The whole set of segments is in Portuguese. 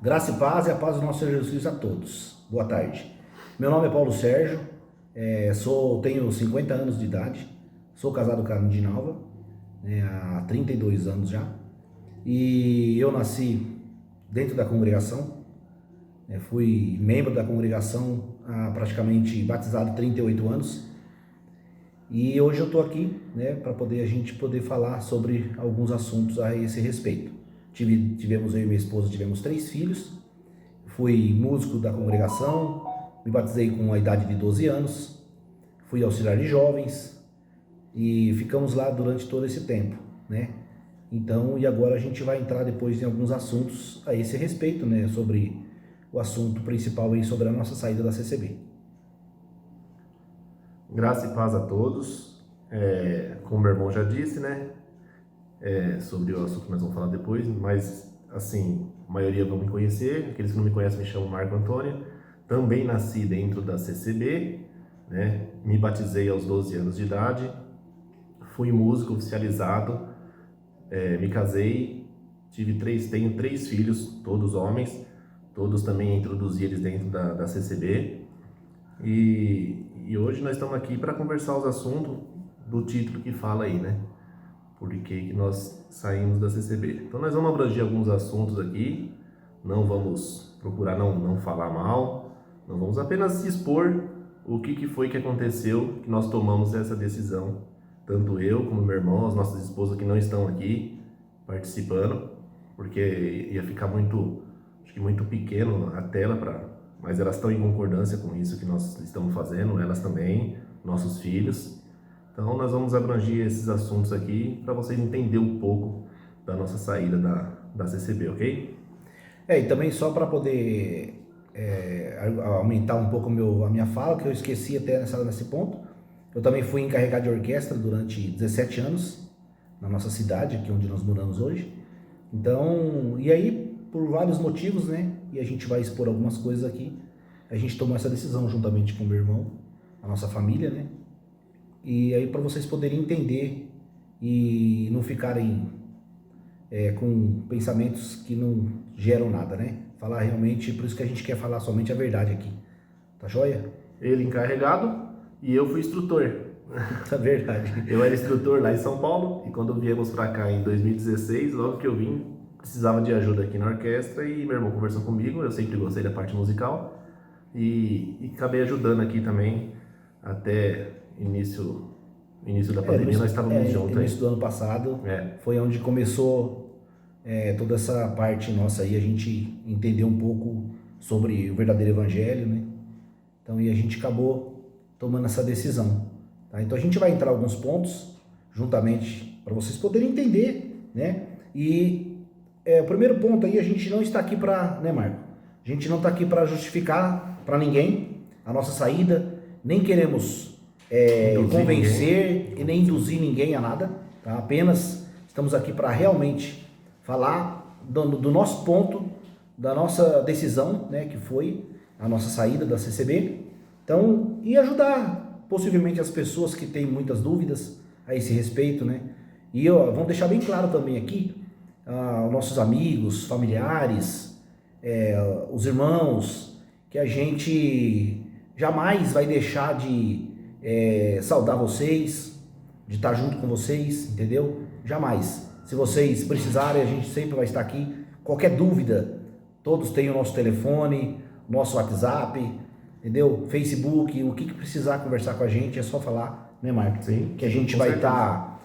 Graça e paz, e a paz do nosso Senhor Jesus Cristo a todos. Boa tarde. Meu nome é Paulo Sérgio, tenho 50 anos de idade, sou casado com a Nindinalva, há 32 anos já, e eu nasci dentro da congregação, fui membro da congregação há praticamente batizado 38 anos, e hoje eu estou aqui para a gente poder falar sobre alguns assuntos a esse respeito. Tivemos eu e minha esposa, tivemos 3 filhos, fui músico da congregação, me batizei com a idade de 12 anos, fui auxiliar de jovens e ficamos lá durante todo esse tempo, Então, e agora a gente vai entrar depois em alguns assuntos a esse respeito, sobre o assunto principal aí, sobre a nossa saída da CCB. Graça e paz a todos. Como meu irmão já disse, sobre o assunto que nós vamos falar depois, mas assim, a maioria vão me conhecer, aqueles que não me conhecem me chamam Marco Antônio. Também nasci dentro da CCB, me batizei aos 12 anos de idade, fui músico oficializado, me casei, tenho 3 filhos, todos homens, todos também introduzi eles dentro da CCB, e hoje nós estamos aqui para conversar os assuntos do título que fala aí, Por que nós saímos da CCB. Então nós vamos abranger alguns assuntos aqui, não vamos procurar não falar mal, não vamos apenas expor o que foi que aconteceu, que nós tomamos essa decisão, tanto eu como meu irmão, as nossas esposas que não estão aqui participando, porque ia ficar muito pequeno a tela, mas elas estão em concordância com isso que nós estamos fazendo, elas também, nossos filhos. Então nós vamos abranger esses assuntos aqui para vocês entenderem um pouco da nossa saída da CCB, ok? E também só para poder aumentar um pouco a minha fala, que eu esqueci até nesse ponto, eu também fui encarregado de orquestra durante 17 anos na nossa cidade, aqui onde nós moramos hoje. Então, e aí por vários motivos, e a gente vai expor algumas coisas aqui, a gente tomou essa decisão juntamente com o meu irmão, a nossa família, E aí para vocês poderem entender e não ficarem com pensamentos que não geram nada, Falar realmente, por isso que a gente quer falar somente a verdade aqui. Tá joia? Ele encarregado e eu fui instrutor. Tá verdade. Eu era instrutor lá em São Paulo e quando viemos para cá em 2016, logo que eu vim, precisava de ajuda aqui na orquestra e meu irmão conversou comigo, eu sempre gostei da parte musical e acabei ajudando aqui também até início da pandemia, nós estávamos juntos. No início do ano passado foi onde começou toda essa parte nossa aí, a gente entendeu um pouco sobre o verdadeiro evangelho, Então, e a gente acabou tomando essa decisão, tá? Então a gente vai entrar alguns pontos juntamente para vocês poderem entender, E o primeiro ponto aí, a gente não está aqui para, Marco? A gente não está aqui para justificar para ninguém a nossa saída, nem queremos convencer e nem induzir ninguém a nada, tá? Apenas estamos aqui para realmente falar do nosso ponto, da nossa decisão, que foi a nossa saída da CCB, então, e ajudar possivelmente as pessoas que têm muitas dúvidas a esse respeito, E vamos deixar bem claro também aqui, os nossos amigos, familiares, os irmãos, que a gente jamais vai deixar de saudar vocês, de estar junto com vocês, entendeu? Jamais. Se vocês precisarem, a gente sempre vai estar aqui. Qualquer dúvida, todos têm o nosso telefone, nosso WhatsApp, entendeu? Facebook, o que precisar conversar com a gente é só falar, Marco? Sim. Que a gente vai estar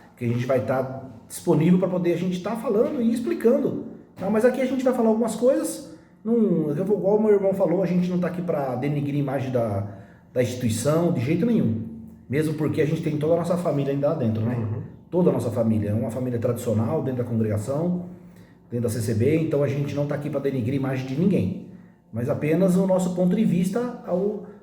disponível para poder a gente estar falando e explicando. Tá? Mas aqui a gente vai falar algumas coisas, igual o meu irmão falou, a gente não está aqui para denigrir a imagem da instituição, de jeito nenhum. Mesmo porque a gente tem toda a nossa família ainda lá dentro, Toda a nossa família. É uma família tradicional dentro da congregação, dentro da CCB, então a gente não está aqui para denigrir a imagem de ninguém. Mas apenas o nosso ponto de vista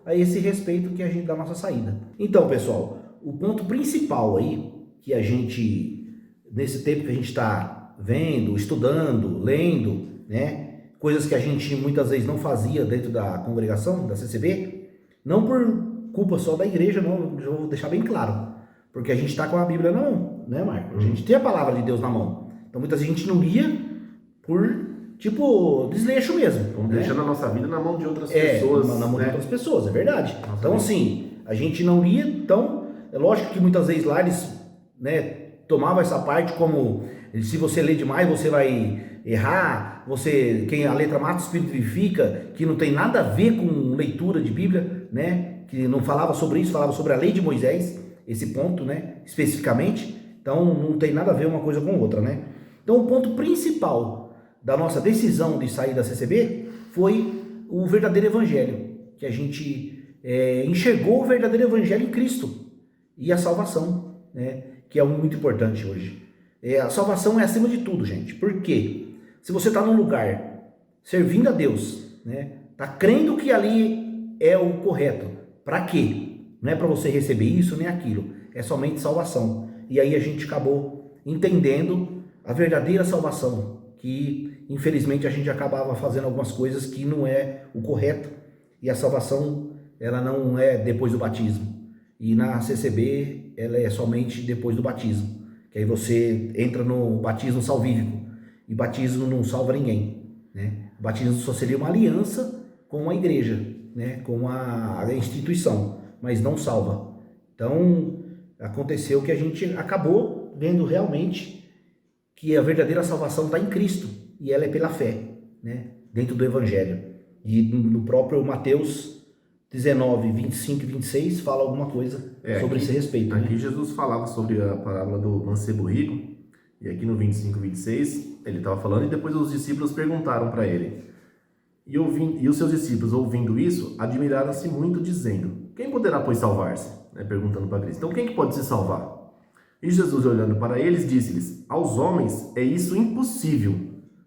a esse respeito que a gente da nossa saída. Então, pessoal, o ponto principal aí, que a gente, nesse tempo que a gente está vendo, estudando, lendo, coisas que a gente muitas vezes não fazia dentro da congregação, da CCB, não por culpa só da igreja, não, eu vou deixar bem claro, porque a gente está com a Bíblia na mão, Marco? A gente tem a palavra de Deus na mão, então muita gente não lia por tipo, desleixo mesmo. Vamos né? deixando a nossa vida na mão de outras pessoas. Na mão de né? outras pessoas, é verdade. Nossa, então, assim, a gente não lia, então, é lógico que muitas vezes lá eles, né, tomavam essa parte como, se você ler demais, você vai errar, quem a letra mata, o espírito vivifica, que não tem nada a ver com leitura de Bíblia, né, que não falava sobre isso, falava sobre a lei de Moisés, esse ponto, né, especificamente, então não tem nada a ver uma coisa com outra, né. Então o ponto principal da nossa decisão de sair da CCB foi o verdadeiro evangelho, que a gente enxergou o verdadeiro evangelho em Cristo e a salvação, né, que é muito importante hoje. A salvação é acima de tudo, gente. Por quê? Se você está num lugar servindo a Deus, né, tá crendo que ali é o correto, para quê? Não é para você receber isso nem aquilo, é somente salvação. E aí a gente acabou entendendo a verdadeira salvação, que infelizmente a gente acabava fazendo algumas coisas que não é o correto, e a salvação ela não é depois do batismo, e na CCB ela é somente depois do batismo, que aí você entra no batismo salvífico, e batismo não salva ninguém, né? O batismo só seria uma aliança com a igreja, né? Com a instituição, mas não salva. Então aconteceu que a gente acabou vendo realmente que a verdadeira salvação está em Cristo, e ela é pela fé, né? Dentro do Evangelho. E no próprio Mateus 19, 25 e 26 fala alguma coisa sobre esse respeito. Aqui né? Jesus falava sobre a parábola do mancebo rico, e aqui no 25 e 26 ele estava falando, e depois os discípulos perguntaram para ele. E os seus discípulos, ouvindo isso, admiraram-se muito, dizendo: quem poderá, pois, salvar-se? Perguntando para Cristo. Então, quem que pode se salvar? E Jesus, olhando para eles, disse-lhes: aos homens é isso impossível,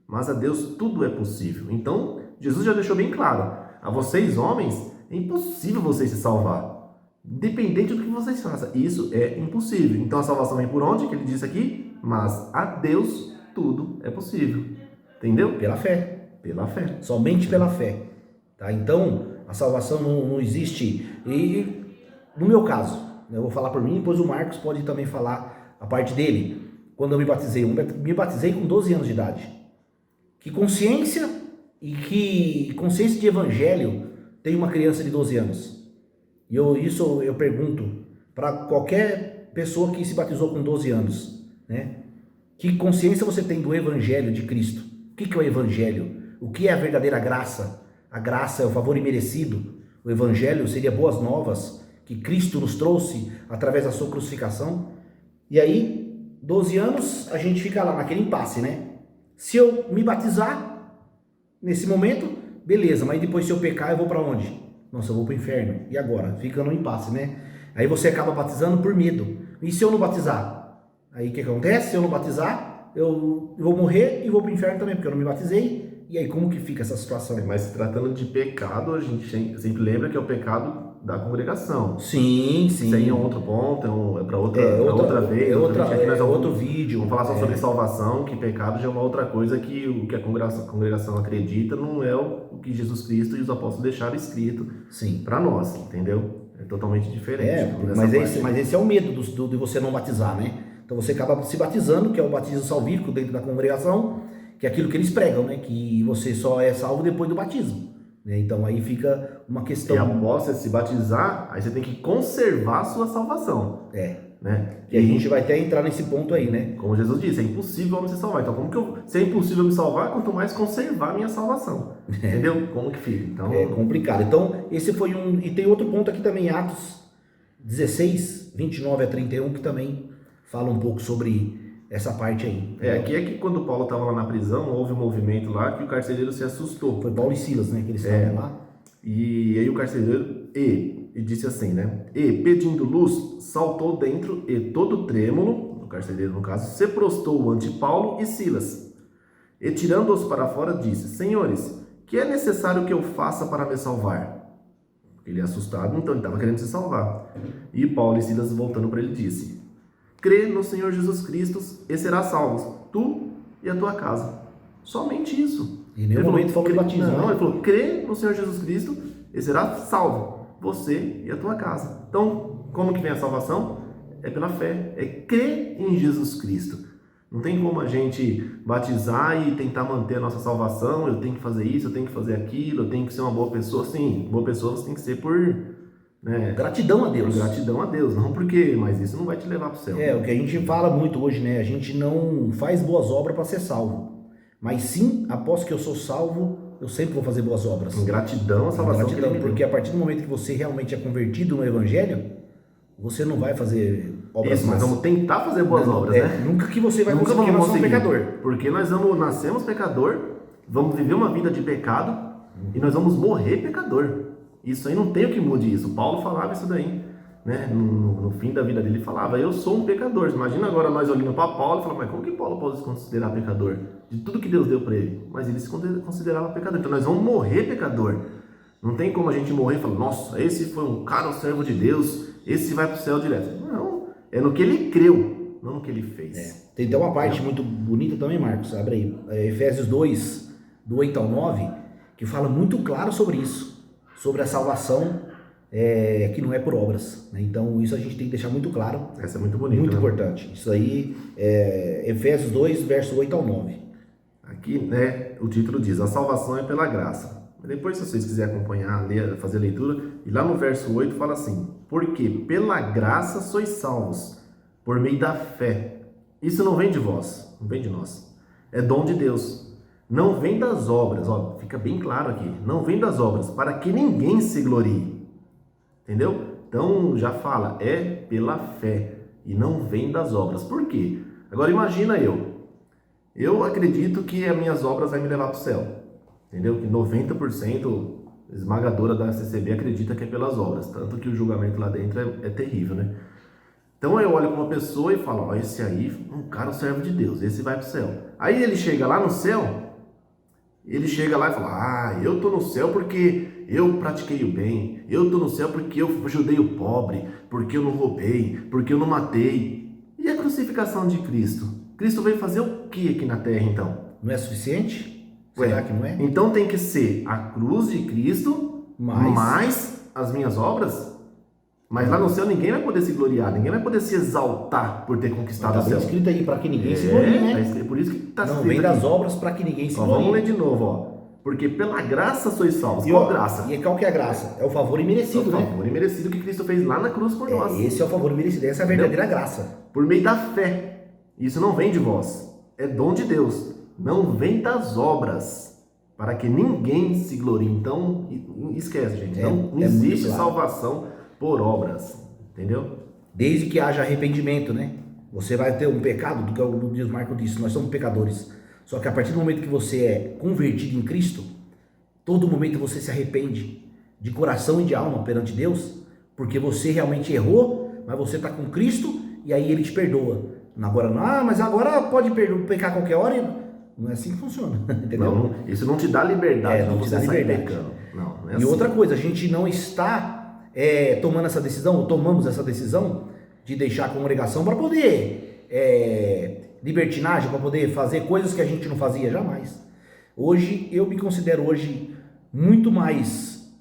mas a Deus tudo é possível. Então, Jesus já deixou bem claro: a vocês, homens, é impossível vocês se salvar, independente do que vocês façam. Isso é impossível. Então, a salvação vem por onde? Que ele disse aqui: mas a Deus tudo é possível. Entendeu? Pela fé. Pela fé. Somente pela fé. Tá? Então, a salvação não existe. E no meu caso, eu vou falar por mim, depois o Marcos pode também falar a parte dele. Quando eu me batizei com 12 anos de idade. Que consciência de evangelho tem uma criança de 12 anos? E isso eu pergunto para qualquer pessoa que se batizou com 12 anos, né? Que consciência você tem do evangelho de Cristo? O que é o evangelho? O que é a verdadeira graça? A graça é o favor imerecido. O evangelho seria boas novas que Cristo nos trouxe através da sua crucificação. E aí, 12 anos, a gente fica lá naquele impasse, né? Se eu me batizar nesse momento, beleza, mas depois se eu pecar, eu vou para onde? Nossa, eu vou para o inferno. E agora? Fica no impasse, né? Aí você acaba batizando por medo. E se eu não batizar? Aí o que acontece? Se eu não batizar, eu vou morrer e vou para o inferno também, porque eu não me batizei. E aí como que fica essa situação? Mas se tratando de pecado, a gente sempre lembra que é o pecado da congregação. Sim. Isso aí é um outro ponto, é para outra vez. Aqui nós outro vídeo. Vamos falar só sobre salvação, que pecado já é uma outra coisa, que o que a congregação acredita não é o que Jesus Cristo e os apóstolos deixaram escrito para nós, entendeu? É totalmente diferente. Mas esse é o medo de você não batizar, né? Então você acaba se batizando, que é o batismo salvífico dentro da congregação, que é aquilo que eles pregam, né? Que você só é salvo depois do batismo. Né? Então aí fica uma questão. E após você se batizar, aí você tem que conservar a sua salvação. Né? E a gente vai até entrar nesse ponto aí, né? Como Jesus disse, é impossível me salvar. Então, se é impossível me salvar, quanto mais conservar a minha salvação. Entendeu? Como que fica? Então... É complicado. Então, esse foi um. E tem outro ponto aqui também, Atos 16, 29 a 31, que também fala um pouco sobre essa parte aí. Aqui é que quando Paulo estava lá na prisão, houve um movimento lá que o carcereiro se assustou. Foi Paulo e Silas, né? Que eles estavam lá. E aí o carcereiro, e disse assim, né? E, pedindo luz, saltou dentro e todo trêmulo, o carcereiro no caso, se prostrou ante Paulo e Silas. E tirando-os para fora, disse: Senhores, que é necessário que eu faça para me salvar? Ele é assustado, então ele estava querendo se salvar. E Paulo e Silas, voltando para ele, disse: Crê no Senhor Jesus Cristo e serás salvo, tu e a tua casa. Somente isso. Em nenhum momento falou de batismo. Não, ele falou: crê no Senhor Jesus Cristo e será salvo, você e a tua casa. Então, como que vem a salvação? É pela fé, é crer em Jesus Cristo. Não tem como a gente batizar e tentar manter a nossa salvação, eu tenho que fazer isso, eu tenho que fazer aquilo, eu tenho que ser uma boa pessoa. Sim, boa pessoa você tem que ser por... né, Gratidão a Deus. Gratidão a Deus, não porque, mas isso não vai te levar para o céu. O que a gente fala muito hoje, né? A gente não faz boas obras para ser salvo, mas sim, após que eu sou salvo, eu sempre vou fazer boas obras. Gratidão à salvação. Gratidão, porque a partir do momento que você realmente é convertido no Evangelho, você não vai fazer obras isso, mas vamos tentar fazer boas obras, né? Nunca que você vai Nunca conseguir, vamos porque nós somos conseguir, pecador. porque nós nascemos pecador, vamos viver uma vida de pecado e nós vamos morrer pecador. Isso aí não tem o que mude isso. Paulo falava isso daí, né? No fim da vida dele, ele falava: eu sou um pecador. Imagina agora nós olhando para Paulo e falando: mas como que Paulo pode se considerar pecador? De tudo que Deus deu para ele. Mas ele se considerava pecador. Então nós vamos morrer pecador. Não tem como a gente morrer e falar: nossa, esse foi um cara, um servo de Deus, esse vai para o céu direto. Não, é no que ele creu, não no que ele fez. Tem até uma parte muito bonita também, Marcos, abre aí, Efésios 2, do 8 ao 9, que fala muito claro sobre isso, sobre a salvação que não é por obras, né? Então isso a gente tem que deixar muito claro. Essa é muito bonita, muito né? importante. Isso aí é Efésios 2, verso 8 ao 9. Aqui, né, o título diz: a salvação é pela graça. Depois, se vocês quiserem acompanhar, ler, fazer a leitura, e lá no verso 8 fala assim: porque pela graça sois salvos, por meio da fé. Isso não vem de vós, não vem de nós. É dom de Deus. Não vem das obras, ó, fica bem claro aqui. Não vem das obras, para que ninguém se glorie. Entendeu? Então, já fala, é pela fé, e não vem das obras. Por quê? Agora, imagina eu acredito que as minhas obras vão me levar para o céu. Entendeu? Que 90% esmagadora da CCB acredita que é pelas obras. Tanto que o julgamento lá dentro é terrível, né? Então eu olho para uma pessoa e falo: ó, esse aí, um cara, um servo de Deus, esse vai para o céu. Aí ele chega lá no céu, ele chega lá e fala: ah, eu tô no céu porque eu pratiquei o bem. Eu tô no céu porque eu ajudei o pobre, porque eu não roubei, porque eu não matei. E a crucificação de Cristo? Cristo veio fazer o que aqui na terra, então? Não é suficiente? Será que não é? Então tem que ser a cruz de Cristo mais as minhas obras? Mas lá no céu ninguém vai poder se gloriar, ninguém vai poder se exaltar por ter conquistado o céu. Está escrito aí para que ninguém se glorie, né? Tá, por isso que está escrito. Não vem das obras para que ninguém se glorie. Vamos ler de novo, ó. Porque pela graça sois salvos. Qual graça? E qual que é a graça? É o favor imerecido, né? É o favor imerecido que Cristo fez lá na cruz por nós. Esse é o favor imerecido, essa é a verdadeira graça. Por meio da fé. Isso não vem de vós, é dom de Deus. Não vem das obras, para que ninguém se glorie. Então, esquece, gente. Não existe salvação por obras, entendeu? Desde que haja arrependimento, né? Você vai ter um pecado, do que o Marco disse, nós somos pecadores. Só que a partir do momento que você é convertido em Cristo, todo momento você se arrepende, de coração e de alma perante Deus, porque você realmente errou, mas você está com Cristo e aí Ele te perdoa. Agora, mas agora pode pecar a qualquer hora. Não é assim que funciona, entendeu? Não, isso não te dá liberdade, não te dá liberdade. Pecando. Não é e assim. Outra coisa, a gente não está tomando essa decisão, ou tomamos essa decisão de deixar a congregação para poder libertinagem, para poder fazer coisas que a gente não fazia jamais. Hoje, eu me considero hoje muito mais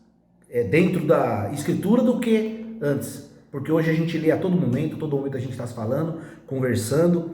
dentro da escritura do que antes. Porque hoje a gente lê a todo momento a gente está se falando, conversando,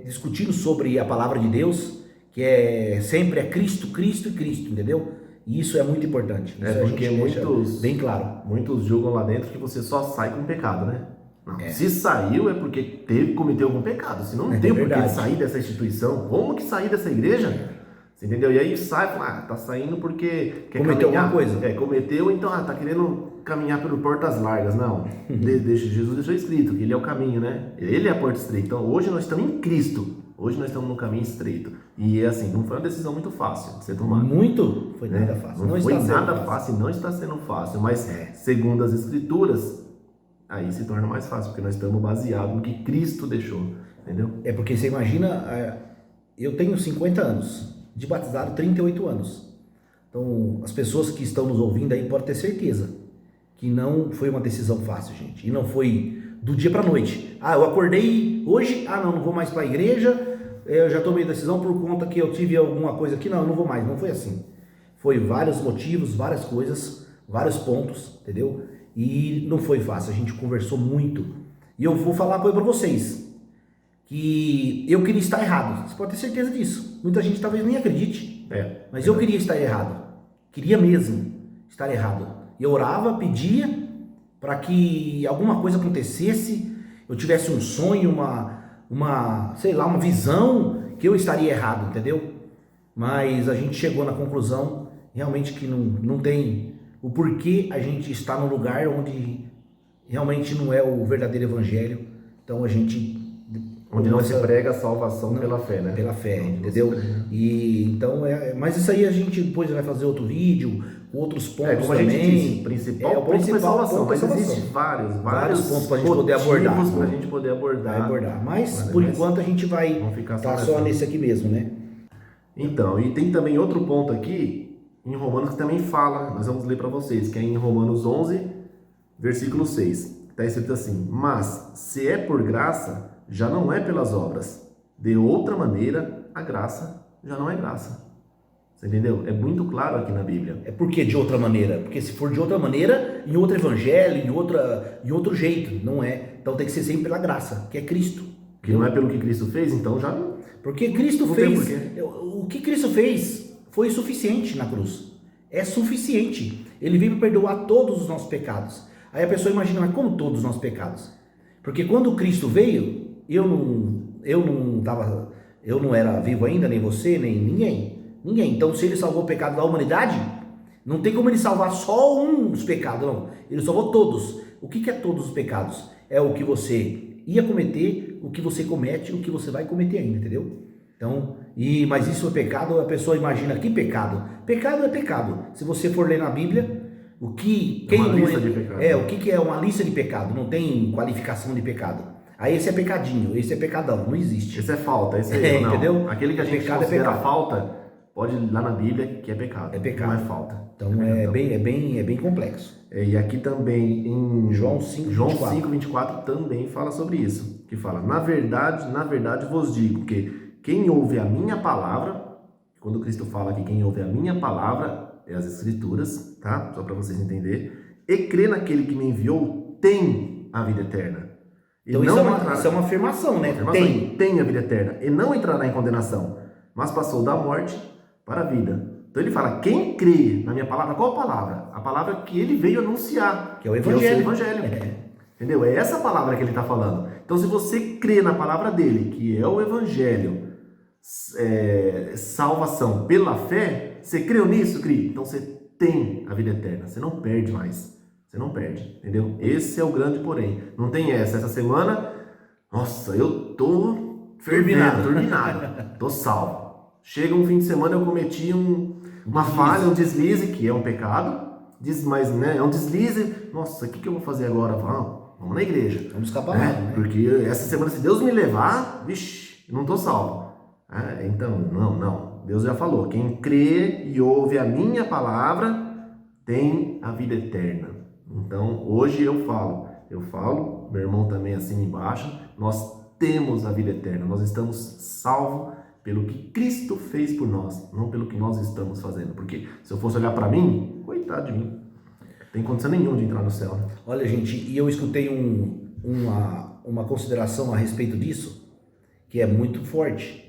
discutindo sobre a palavra de Deus, que sempre é Cristo, Cristo e Cristo, entendeu? E isso é muito importante. Isso porque muitos, bem claro. Muitos julgam lá dentro que você só sai com pecado, né? Não, se saiu é porque cometeu algum pecado, senão não tem por que sair dessa instituição. Como que sair dessa igreja? Você entendeu? E aí sai e fala: tá saindo porque quer cometeu caminhar, alguma coisa. Cometeu, então tá querendo caminhar por portas largas. Não, Jesus deixou escrito que Ele é o caminho, né? Ele é a porta estreita. Então hoje nós estamos em Cristo. Hoje nós estamos no caminho estreito. E assim, não foi uma decisão muito fácil de ser tomada. Foi nada fácil. Não foi nada fácil, não está sendo fácil. Mas segundo as Escrituras, aí se torna mais fácil, porque nós estamos baseados no que Cristo deixou. Entendeu? Porque você imagina, eu tenho 50 anos. De batizado, 38 anos. Então, as pessoas que estão nos ouvindo aí podem ter certeza que não foi uma decisão fácil, gente. E não foi do dia para noite. Eu acordei hoje, não vou mais para a igreja, eu já tomei decisão por conta que eu tive alguma coisa aqui, não vou mais. Não foi assim. Foi vários motivos, várias coisas, vários pontos, entendeu? E não foi fácil, a gente conversou muito. E eu vou falar uma coisa para vocês, que eu queria estar errado. Você pode ter certeza disso. Muita gente talvez nem acredite, mas eu queria estar errado. Queria mesmo estar errado. Eu orava, pedia para que alguma coisa acontecesse, eu tivesse um sonho, sei lá, uma visão que eu estaria errado, entendeu? Mas a gente chegou na conclusão realmente que não tem o porquê a gente está num lugar onde realmente não é o verdadeiro evangelho. Então a gente... Onde não se prega a salvação pela fé, né? Pela fé, entendeu? E então mas isso aí a gente depois vai fazer outro vídeo com outros pontos como também. A gente disse, o principal ponto é salvação, mas existem vários pontos para a gente poder abordar. Para a gente poder abordar. Mas por enquanto a gente vai estar só nesse aqui mesmo, né? Então, e tem também outro ponto aqui em Romanos que também fala, nós vamos ler para vocês, que é em Romanos 11, versículo 6. Está escrito assim: mas se é por graça, já não é pelas obras. De outra maneira, a graça já não é graça. Você entendeu? É muito claro aqui na Bíblia. É porque de outra maneira? Porque se for de outra maneira, em outro evangelho, em outro jeito, não é. Então tem que ser sempre pela graça, que é Cristo. Que não é pelo que Cristo fez, então já não. Porque Cristo fez. O que Cristo fez foi suficiente na cruz. É suficiente. Ele veio para perdoar todos os nossos pecados. Aí a pessoa imagina, mas como todos os nossos pecados? Porque quando Cristo veio, eu não era vivo ainda, nem você, nem ninguém. Então, se ele salvou o pecado da humanidade, não tem como ele salvar só um dos pecados, não. Ele salvou todos. O que é todos os pecados? É o que você ia cometer, o que você comete, o que você vai cometer ainda, entendeu? Então, mas isso é pecado, a pessoa imagina que pecado. Pecado é pecado. Se você for ler na Bíblia, o que é uma lista de pecado, não tem qualificação de pecado. Aí esse é pecadinho, esse é pecadão, não existe. Esse é falta, esse é não. Entendeu? Aquele que a gente considera falta, pode ir lá na Bíblia que é pecado. É pecado. Não é falta. Então é bem complexo. E aqui também em João 5:24 também fala sobre isso. Que fala, na verdade vos digo que quem ouve a minha palavra, quando Cristo fala que quem ouve a minha palavra, é as Escrituras, tá? Só para vocês entenderem, e crê naquele que me enviou, tem a vida eterna. Então isso é uma afirmação, né? Tem a vida eterna. E não entrará em condenação, mas passou da morte para a vida. Então ele fala, quem crê na minha palavra, qual palavra? A palavra que ele veio anunciar. Que é o Evangelho. Entendeu? É essa palavra que ele está falando. Então se você crê na palavra dele, que é o Evangelho, salvação pela fé, você creu nisso, Cri? Então você tem a vida eterna. Você não perde mais. Você não perde, entendeu? Esse é o grande porém. Não tem essa semana, nossa, eu tô turbinado, tô salvo. Chega um fim de semana, eu cometi uma falha, um deslize, que é um pecado, mas né, é um deslize, nossa, o que eu vou fazer agora? Vamos na igreja. Vamos escapar, né? Porque essa semana, se Deus me levar, vixe, não tô salvo. Então, não. Deus já falou, quem crê e ouve a minha palavra, tem a vida eterna. Então, hoje eu falo, meu irmão também assina embaixo, nós temos a vida eterna, nós estamos salvos pelo que Cristo fez por nós, não pelo que nós estamos fazendo. Porque se eu fosse olhar para mim, coitado de mim, não tem condição nenhuma de entrar no céu. Né? Olha, gente, e eu escutei uma consideração a respeito disso, que é muito forte.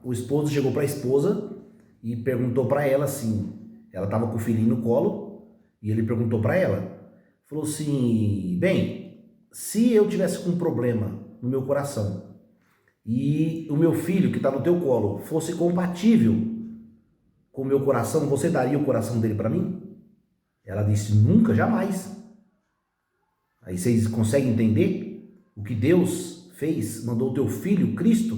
O esposo chegou para a esposa e perguntou para ela assim, ela estava com o filhinho no colo e ele perguntou para ela, falou assim, bem, se eu tivesse com um problema no meu coração e o meu filho que está no teu colo fosse compatível com o meu coração, você daria o coração dele para mim? Ela disse, nunca, jamais. Aí vocês conseguem entender o que Deus fez? Mandou o teu filho, Cristo,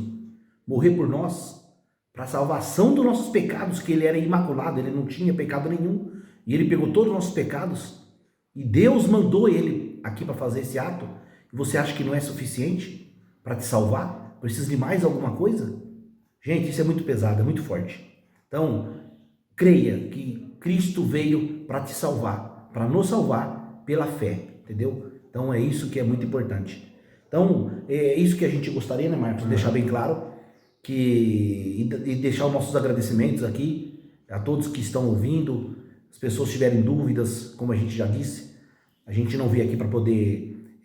morrer por nós, para a salvação dos nossos pecados, que ele era imaculado, ele não tinha pecado nenhum, e ele pegou todos os nossos pecados, e Deus mandou ele aqui para fazer esse ato, e você acha que não é suficiente para te salvar? Precisa de mais alguma coisa? Gente, isso é muito pesado, é muito forte. Então, creia que Cristo veio para te salvar, para nos salvar pela fé, entendeu? Então é isso que é muito importante. Então, é isso que a gente gostaria, né, Marcos, deixar bem claro, e deixar os nossos agradecimentos aqui a todos que estão ouvindo. As pessoas tiverem dúvidas, como a gente já disse, a gente não veio aqui para poder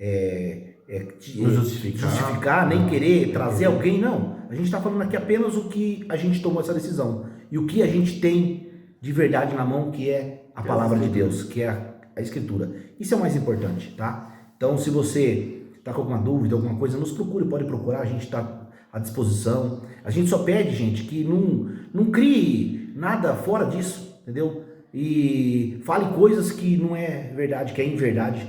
Nos justificar, nem querer trazer alguém, não. A gente está falando aqui apenas o que a gente tomou essa decisão e o que a gente tem de verdade na mão, que é a palavra de Deus, que é a Escritura. Isso é o mais importante, tá? Então, se você está com alguma dúvida, alguma coisa, nos procure, pode procurar, a gente está à disposição. A gente só pede, gente, que não crie nada fora disso, entendeu? E fale coisas que não é verdade, que é inverdade,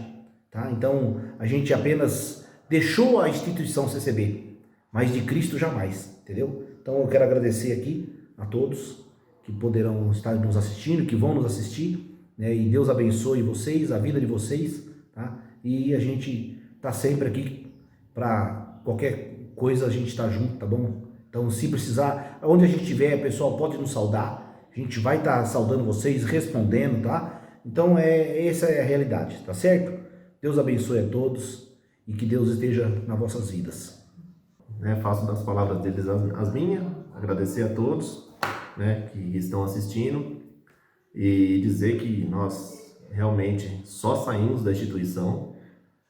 tá? Então, a gente apenas deixou a instituição CCB, mas de Cristo jamais, entendeu? Então, eu quero agradecer aqui a todos que poderão estar nos assistindo, que vão nos assistir, né? E Deus abençoe vocês, a vida de vocês, tá? E a gente tá sempre aqui para qualquer coisa, a gente está junto, tá bom? Então, se precisar, onde a gente estiver, pessoal, pode nos saudar. A gente vai estar saudando vocês, respondendo, tá? Então, essa é a realidade, tá certo? Deus abençoe a todos e que Deus esteja nas vossas vidas. Faço das palavras deles as minhas, agradecer a todos, né, que estão assistindo e dizer que nós realmente só saímos da instituição,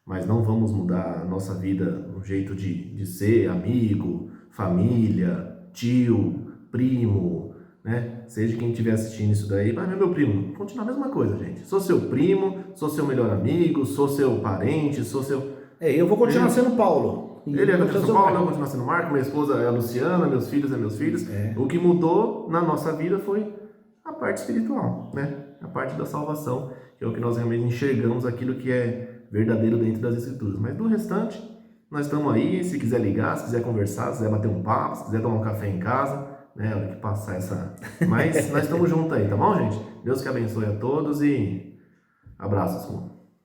mas não vamos mudar a nossa vida no jeito de ser amigo, família, tio, primo, né? Seja quem estiver assistindo isso daí, mas não é meu primo, continua a mesma coisa, gente. Sou seu primo, sou seu melhor amigo, sou seu parente, sou seu... Eu vou continuar sendo Paulo. Ele é continuar sendo Paulo, eu vou continuar sendo Marco, minha esposa é a Luciana, meus filhos é meus filhos. O que mudou na nossa vida foi a parte espiritual, né? A parte da salvação, que é o que nós realmente enxergamos aquilo que é verdadeiro dentro das Escrituras. Mas do restante, nós estamos aí, se quiser ligar, se quiser conversar, se quiser bater um papo, se quiser tomar um café em casa, né? Hora que passar essa... Mas nós estamos juntos aí, tá bom, gente? Deus que abençoe a todos e abraços.